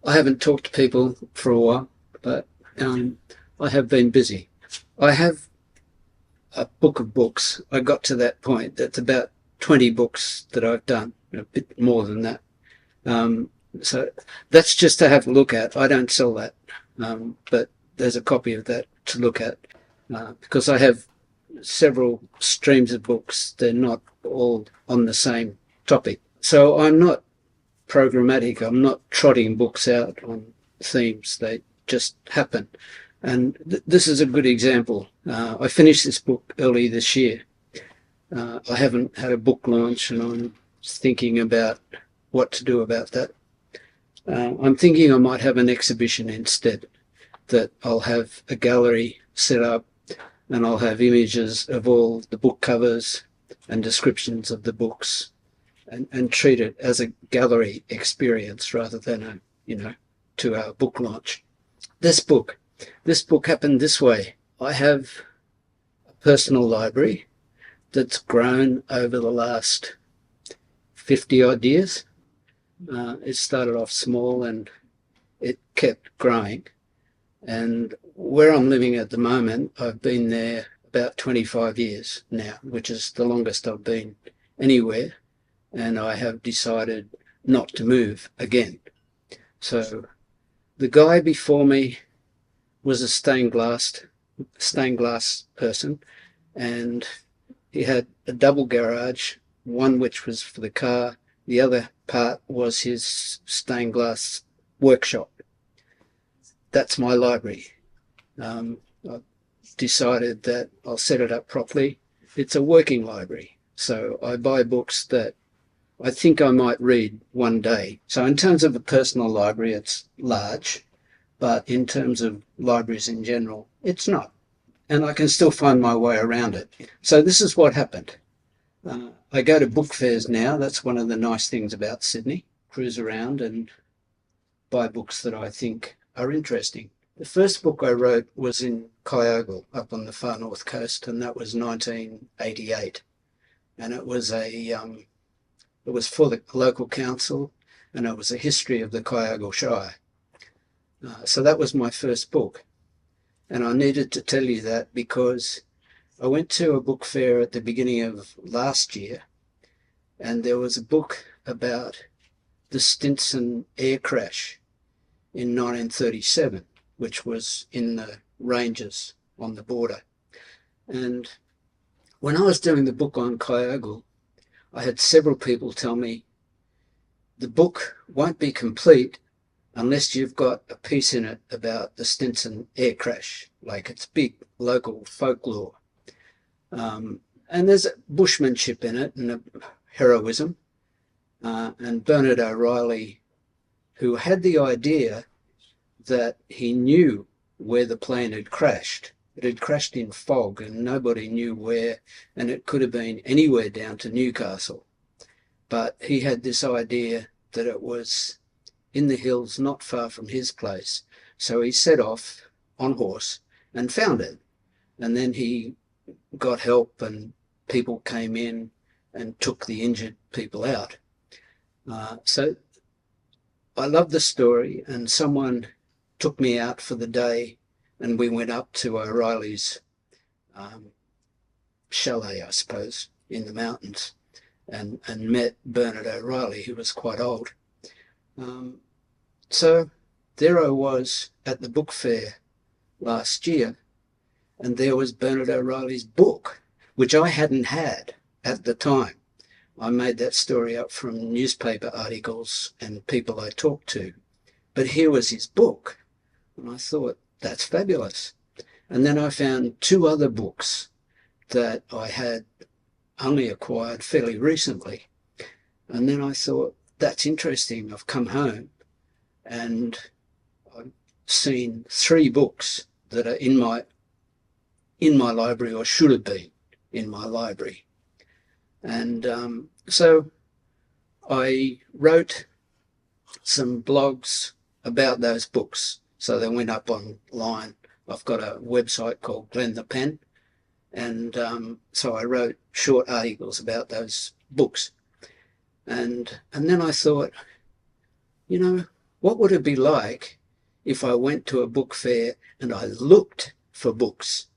I haven't talked to people for a while, but I have been busy. I have a book of books. I got to that point. That's about 20 books that I've done, a bit more than that. Um, so that's just to have a look at. I don't sell that, but there's a copy of that to look at because I have several streams of books. They're not all on the same topic. So I'm not programmatic. I'm not trotting books out on themes. They just happen. And this is a good example. I finished this book early this year. I haven't had a book launch and I'm thinking about what to do about that. I'm thinking I might have an exhibition instead, that I'll have a gallery set up and I'll have images of all the book covers and descriptions of the books and treat it as a gallery experience rather than a, 2-hour book launch. This book happened this way. I have a personal library that's grown over the last 50 odd years. It started off small and it kept growing. And where I'm living at the moment, I've been there about 25 years now, which is the longest I've been anywhere. And I have decided not to move again. So the guy before me was a stained glass person, and he had a double garage, one which was for the car, the other part was his stained glass workshop. That's my library. I decided that I'll set it up properly. It's a working library, so I buy books that I think I might read one day. So in terms of a personal library, it's large, but in terms of libraries in general, it's not. And I can still find my way around it. So this is what happened. I go to book fairs now. That's one of the nice things about Sydney. Cruise around and buy books that I think are interesting. The first book I wrote was in Kyogle, up on the far north coast, and that was 1988. And it was it was for the local council, and it was a history of the Kyogle Shire. So that was my first book. And I needed to tell you that because I went to a book fair at the beginning of last year, and there was a book about the Stinson air crash in 1937, which was in the ranges on the border. And when I was doing the book on Kyogle, I had several people tell me the book won't be complete unless you've got a piece in it about the Stinson air crash, like it's big local folklore. And there's bushmanship in it and heroism. And Bernard O'Reilly, who had the idea that he knew where the plane had crashed. It had crashed in fog and nobody knew where, and it could have been anywhere down to Newcastle. But he had this idea that it was in the hills not far from his place. So he set off on horse and found it. And then he got help and people came in and took the injured people out. So I love the story, and someone took me out for the day and we went up to O'Reilly's chalet, I suppose, in the mountains and met Bernard O'Reilly, who was quite old. So there I was at the book fair last year, and there was Bernard O'Reilly's book, which I hadn't had at the time. I made that story up from newspaper articles and people I talked to. But here was his book, and I thought, that's fabulous. And then I found 2 other books that I had only acquired fairly recently. And then I thought, that's interesting. I've come home and I've seen 3 books that are in my library, or should have been in my library. And so I wrote some blogs about those books. So they went up online. I've got a website called Glenn the Pen. And so I wrote short articles about those books. And then I thought, what would it be like if I went to a book fair and I looked for books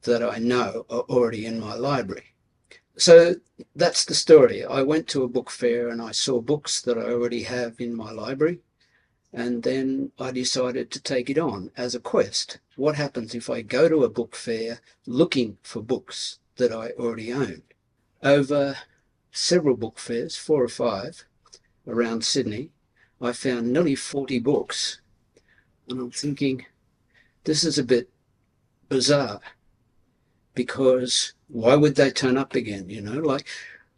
that I know are already in my library? So that's the story. I went to a book fair and I saw books that I already have in my library. And then I decided to take it on as a quest. What happens if I go to a book fair looking for books that I already own? Over several book fairs, 4 or 5, around Sydney, I found nearly 40 books. And I'm thinking, this is a bit bizarre, because why would they turn up again? You know, like,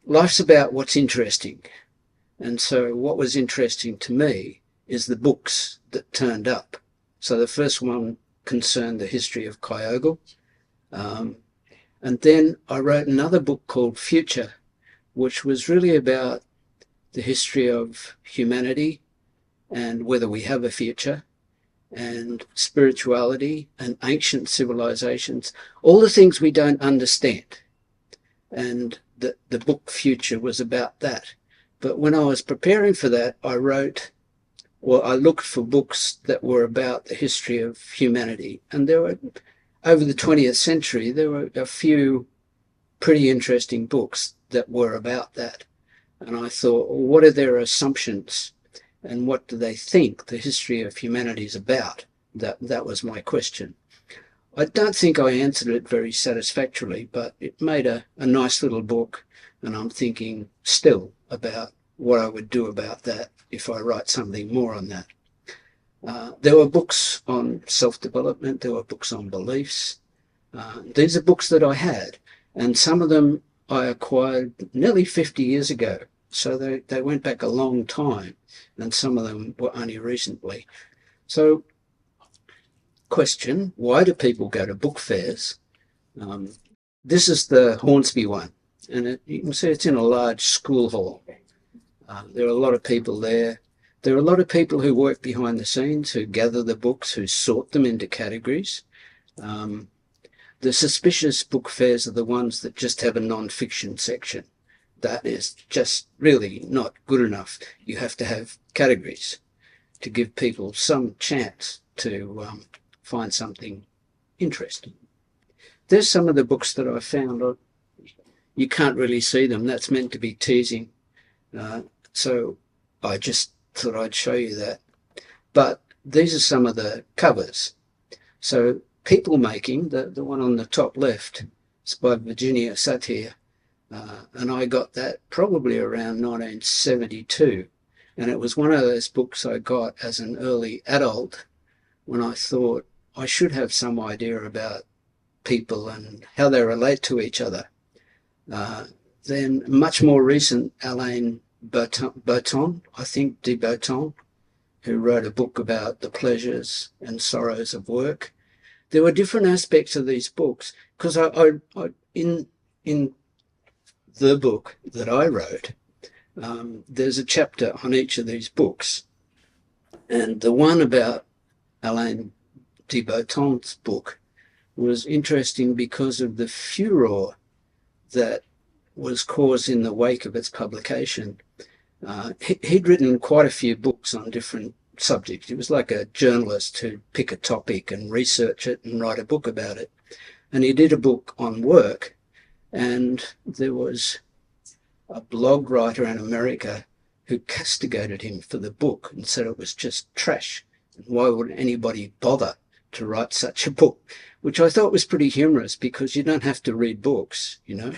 life's about what's interesting. And so what was interesting to me is the books that turned up. So the first one concerned the history of Kyogle. And then I wrote another book called Future, which was really about the history of humanity and whether we have a future, and spirituality and ancient civilizations, all the things we don't understand. And the book Future was about that. But when I was preparing for that, I looked for books that were about the history of humanity. And there were, over the 20th century, there were a few pretty interesting books that were about that. And I thought, well, what are their assumptions and what do they think the history of humanity is about? That was my question. I don't think I answered it very satisfactorily, but it made a nice little book, and I'm thinking still about what I would do about that if I write something more on that. There were books on self-development, there were books on beliefs. These are books that I had, and some of them I acquired nearly 50 years ago. So they went back a long time, and some of them were only recently. So, question, why do people go to book fairs? This is the Hornsby one, and you can see it's in a large school hall. There are a lot of people there. There are a lot of people who work behind the scenes, who gather the books, who sort them into categories. The suspicious book fairs are the ones that just have a non-fiction section. That is just really not good enough. You have to have categories to give people some chance to find something interesting. There's some of the books that I found. You can't really see them. That's meant to be teasing. So I just thought I'd show you that. But these are some of the covers. So People Making, the one on the top left, is by Virginia Satir. And I got that probably around 1972. And it was one of those books I got as an early adult when I thought I should have some idea about people and how they relate to each other. Then much more recent, Alain Botton, I think de Botton, who wrote a book about the pleasures and sorrows of work. There were different aspects of these books, because in the book that I wrote, there's a chapter on each of these books. And the one about Alain de Botton's book was interesting because of the furor that was caused in the wake of its publication. He'd written quite a few books on different subjects. He was like a journalist who'd pick a topic and research it and write a book about it. And he did a book on work, and there was a blog writer in America who castigated him for the book and said it was just trash. And why would anybody bother to write such a book? Which I thought was pretty humorous, because you don't have to read books, you know.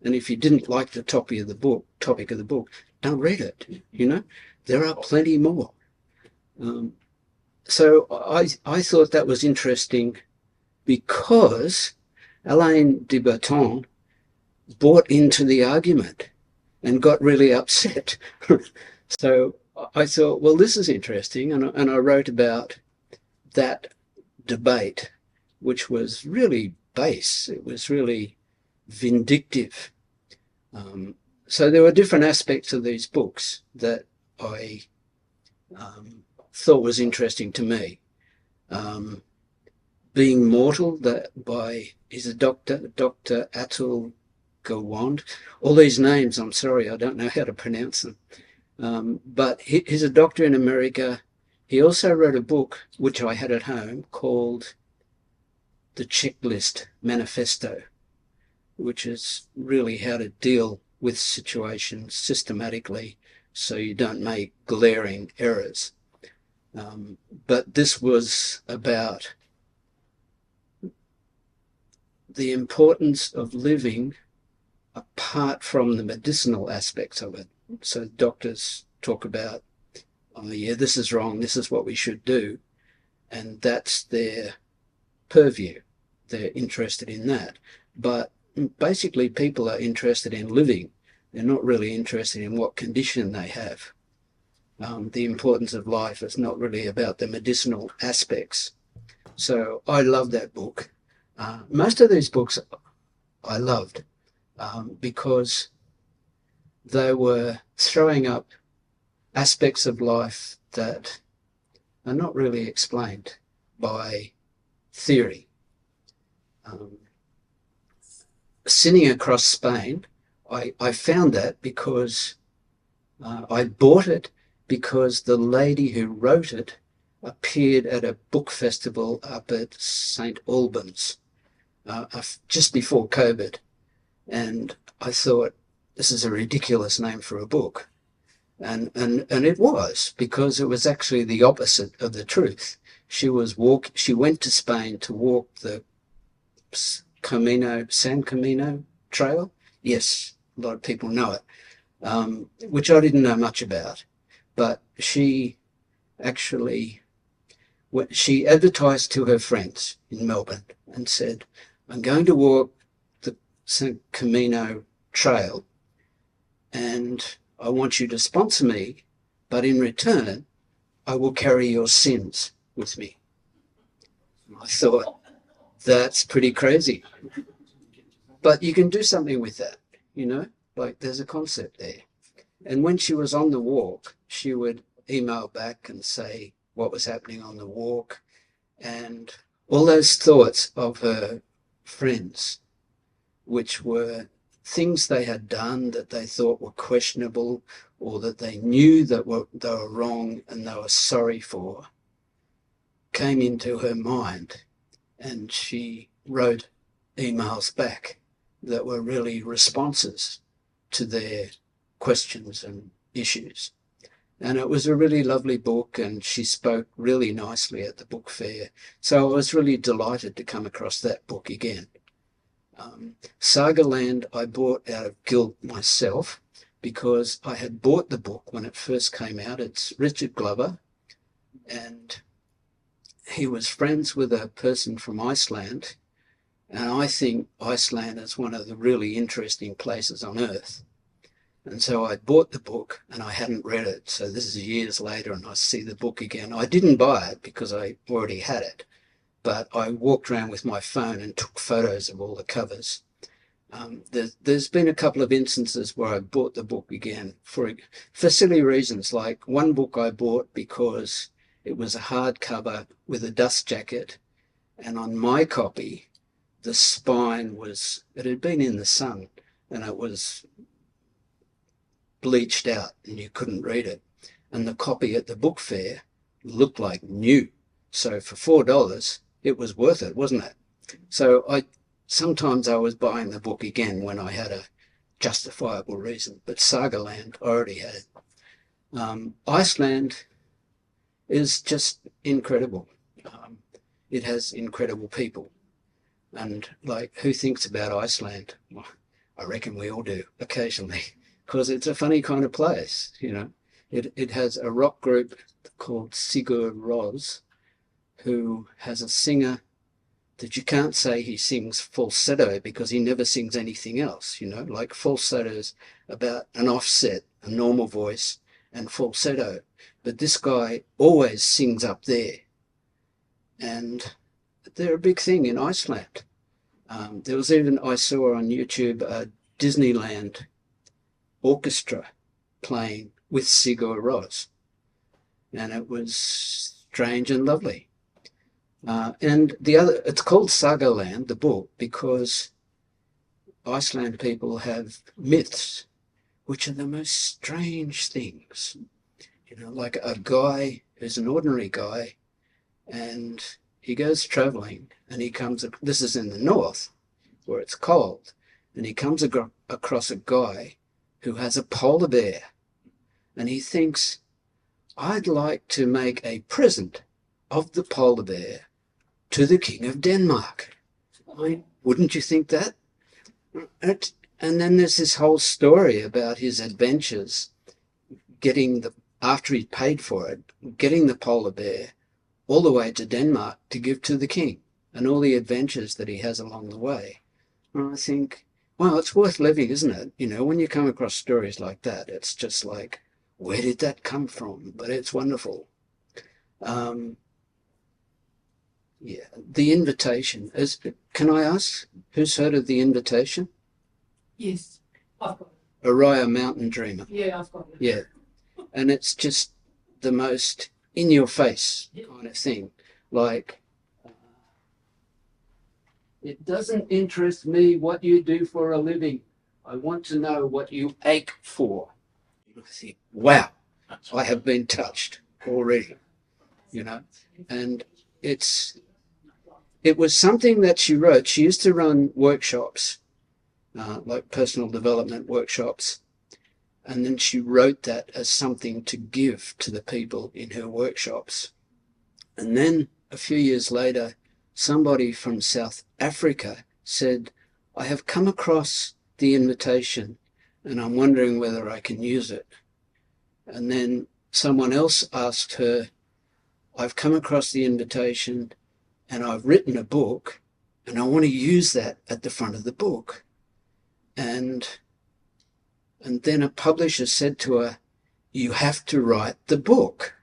And if you didn't like the topic of the book, don't read it, you know. There are plenty more. So I thought that was interesting, because Alain de Botton bought into the argument and got really upset. So I thought, well, this is interesting, and I wrote about that debate, which was really base. It was really vindictive. So there were different aspects of these books that I thought was interesting to me. Being Mortal, he's a doctor, Dr. Atul Gawande. All these names, I'm sorry, I don't know how to pronounce them. But he's a doctor in America. He also wrote a book, which I had at home, called The Checklist Manifesto, which is really how to deal with situations systematically so you don't make glaring errors. But this was about the importance of living apart from the medicinal aspects of it. So doctors talk about, oh yeah, this is wrong, this is what we should do, and that's their purview. They're interested in that. But basically people are interested in living. They're not really interested in what condition they have. The importance of life is not really about the medicinal aspects. So I love that book. Most of these books I loved because they were throwing up aspects of life that are not really explained by theory. Sinning Across Spain, I found that because I bought it because the lady who wrote it appeared at a book festival up at St Albans just before COVID. And I thought, this is a ridiculous name for a book. And it was, because it was actually the opposite of the truth. She went to Spain to walk the San Camino trail. Yes, a lot of people know it, which I didn't know much about. But she advertised to her friends in Melbourne and said, I'm going to walk the San Camino trail and I want you to sponsor me, but in return, I will carry your sins with me. I thought, that's pretty crazy. But you can do something with that, like there's a concept there. And when she was on the walk, she would email back and say what was happening on the walk. And all those thoughts of her friends, which were things they had done that they thought were questionable or that they knew that they were wrong and they were sorry for, came into her mind. And she wrote emails back that were really responses to their questions and issues. And it was a really lovely book, and she spoke really nicely at the book fair. So I was really delighted to come across that book again. Sagaland I bought out of guilt myself because I had bought the book when it first came out. It's Richard Glover, and he was friends with a person from Iceland, and I think Iceland is one of the really interesting places on earth. And so I bought the book and I hadn't read it. So this is years later and I see the book again. I didn't buy it because I already had it, but I walked around with my phone and took photos of all the covers. There's been a couple of instances where I bought the book again for silly reasons. Like one book I bought because it was a hardcover with a dust jacket, and on my copy, the spine it had been in the sun and it was bleached out and you couldn't read it. And the copy at the book fair looked like new. So for $4, it was worth it, wasn't it? So sometimes I was buying the book again when I had a justifiable reason, but Sagaland, I already had it. Iceland is just incredible. It has incredible people. And like, who thinks about Iceland? Well, I reckon we all do occasionally, because it's a funny kind of place, It has a rock group called Sigur Rós, who has a singer that you can't say he sings falsetto because he never sings anything else, like falsetto's about an offset, a normal voice, and falsetto. But this guy always sings up there. And they're a big thing in Iceland. There was even, I saw on YouTube, a Disneyland orchestra playing with Sigur Rós. And it was strange and lovely. And it's called Sagaland, the book, because Iceland people have myths, which are the most strange things. Like a guy who's an ordinary guy, and he goes traveling, and he comes, this is in the north where it's cold, and he comes across a guy who has a polar bear, and he thinks, I'd like to make a present of the polar bear to the King of Denmark. I mean, wouldn't you think that? And then there's this whole story about his adventures after he paid for it, getting the polar bear all the way to Denmark to give to the king, and all the adventures that he has along the way. And I think, well, it's worth living, isn't it? You know, when you come across stories like that, it's just like, where did that come from? But it's wonderful. Yeah, The Invitation. Can I ask, who's heard of The Invitation? Yes, I've got it. Oriah Mountain Dreamer. Yeah, I've got it. Yeah. And it's just the most in-your-face kind of thing. Like, it doesn't interest me what you do for a living. I want to know what you ache for. I think, wow, I have been touched already, you know. And it was something that she wrote. She used to run workshops, like personal development workshops. And then she wrote that as something to give to the people in her workshops. And then a few years later, somebody from South Africa said, I have come across The Invitation and I'm wondering whether I can use it. And then someone else asked her, I've come across The Invitation and I've written a book and I want to use that at the front of the book. And then a publisher said to her, you have to write the book.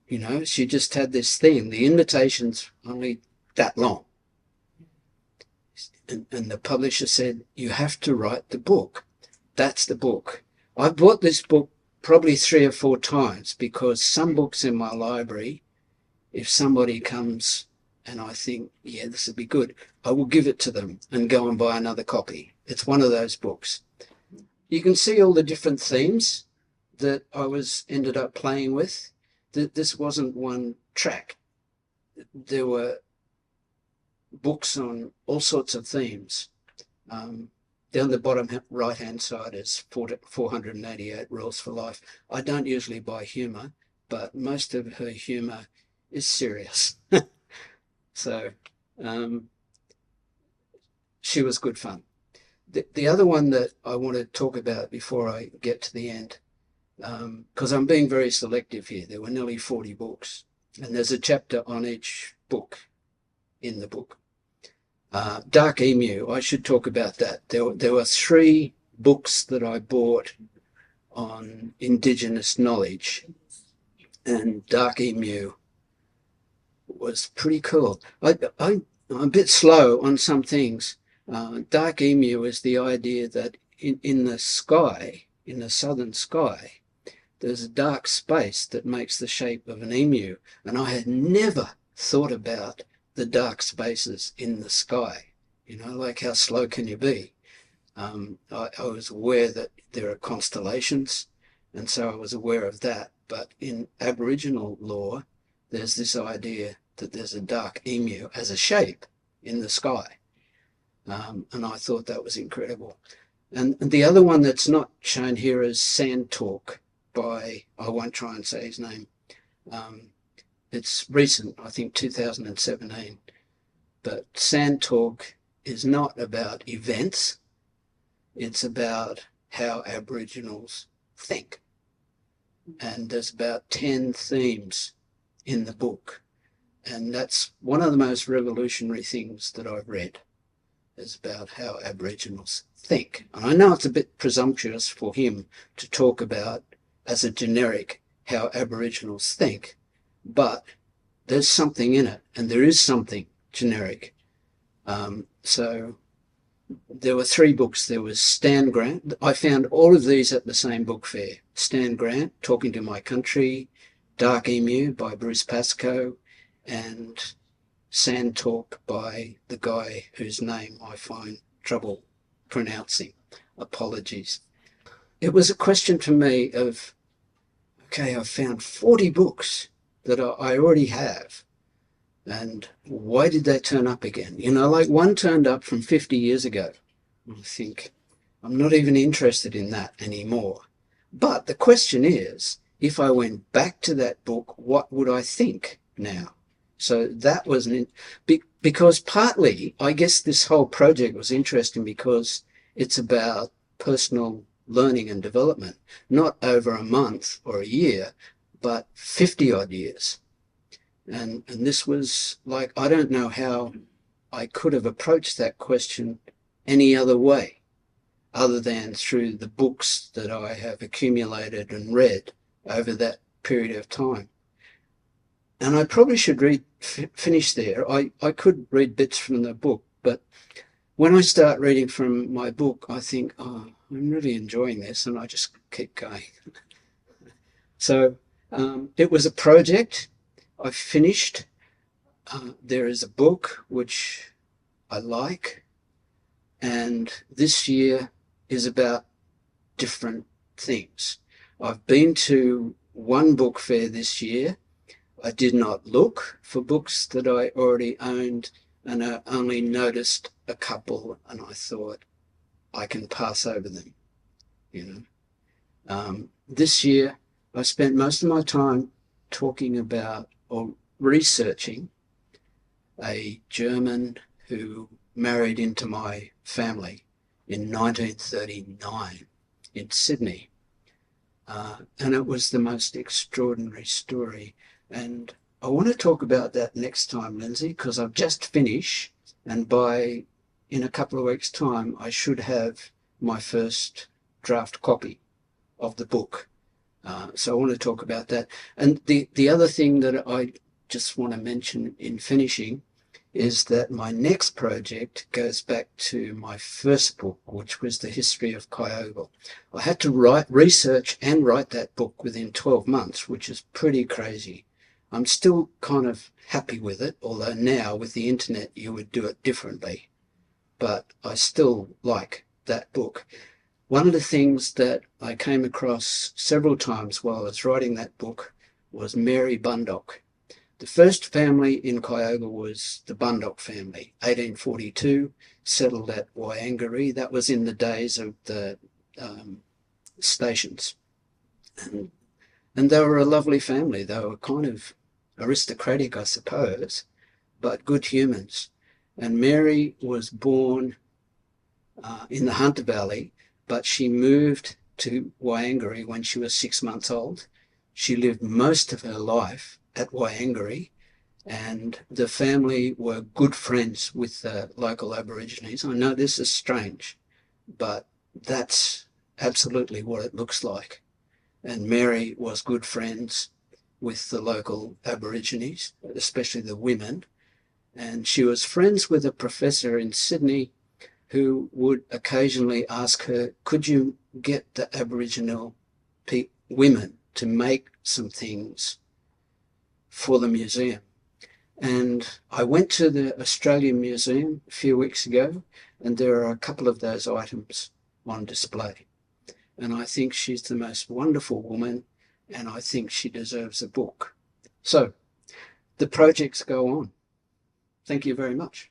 You know, she just had this thing. The invitation's only that long. And the publisher said, you have to write the book. That's the book. I've bought this book probably 3 or 4 times because some books in my library, if somebody comes and I think, yeah, this would be good, I will give it to them and go and buy another copy. It's one of those books. You can see all the different themes that I ended up playing with. This wasn't one track. There were books on all sorts of themes. Down the bottom right-hand side is 488 Rules for Life. I don't usually buy humour, but most of her humour is serious. So she was good fun. The other one that I want to talk about before I get to the end, because I'm being very selective here. There were nearly 40 books, and there's a chapter on each book in the book. Dark Emu, I should talk about that. There were 3 books that I bought on Indigenous knowledge, and Dark Emu was pretty cool. I'm a bit slow on some things. Dark Emu is the idea that in the sky, in the southern sky, there's a dark space that makes the shape of an emu. And I had never thought about the dark spaces in the sky. You know, like how slow can you be? I was aware that there are constellations, and so I was aware of that. But in Aboriginal lore, there's this idea that there's a dark emu as a shape in the sky. And I thought that was incredible. And the other one that's not shown here is Sand Talk by, I won't try and say his name. It's recent, I think 2017. But Sand Talk is not about events. It's about how Aboriginals think. And there's about 10 themes in the book. And that's one of the most revolutionary things that I've read, is about how Aboriginals think. And I know it's a bit presumptuous for him to talk about as a generic how Aboriginals think, but there's something in it, and there is something generic. So there were 3 books. There was Stan Grant. I found all of these at the same book fair. Stan Grant, Talking to My Country, Dark Emu by Bruce Pascoe, and Sand Talk by the guy whose name I find trouble pronouncing. Apologies. It was a question for me of, okay, I've found 40 books. that I already have. And why did they turn up again? You know, like one turned up from 50 years ago. I think I'm not even interested in that anymore. But the question is, if I went back to that book, what would I think now? So that was because partly, I guess this whole project was interesting because it's about personal learning and development, not over a month or a year, but 50 odd years. And this was like, I don't know how I could have approached that question any other way other than through the books that I have accumulated and read over that period of time. And I probably should finish there. I could read bits from the book, but when I start reading from my book, I think, oh, I'm really enjoying this, and I just keep going. So it was a project. I finished. There is a book which I like, and this year is about different things. I've been to one book fair this year. I did not look for books that I already owned, and I only noticed a couple, and I thought I can pass over them, you know. This year I spent most of my time talking about or researching a German who married into my family in 1939 in Sydney. And it was the most extraordinary story. And I want to talk about that next time, Lindsay, because I've just finished, and in a couple of weeks' time, I should have my first draft copy of the book. So I want to talk about that. And the other thing that I just want to mention in finishing is that my next project goes back to my first book, which was The History of Kyogle. I had to research and write that book within 12 months, which is pretty crazy. I'm still kind of happy with it, although now with the internet you would do it differently. But I still like that book. One of the things that I came across several times while I was writing that book was Mary Bundock. The first family in Kyogle was the Bundock family, 1842, settled at Wyangaree. That was in the days of the stations. And they were a lovely family. They were kind of aristocratic, I suppose, but good humans. And Mary was born in the Hunter Valley, but she moved to Wyangaree when she was 6 months old. She lived most of her life at Wyangaree, and the family were good friends with the local Aborigines. I know this is strange, but that's absolutely what it looks like. And Mary was good friends with the local Aborigines, especially the women. And she was friends with a professor in Sydney who would occasionally ask her, could you get the Aboriginal women to make some things for the museum? And I went to the Australian Museum a few weeks ago, and there are a couple of those items on display. And I think she's the most wonderful woman, and I think she deserves a book. So the projects go on. Thank you very much.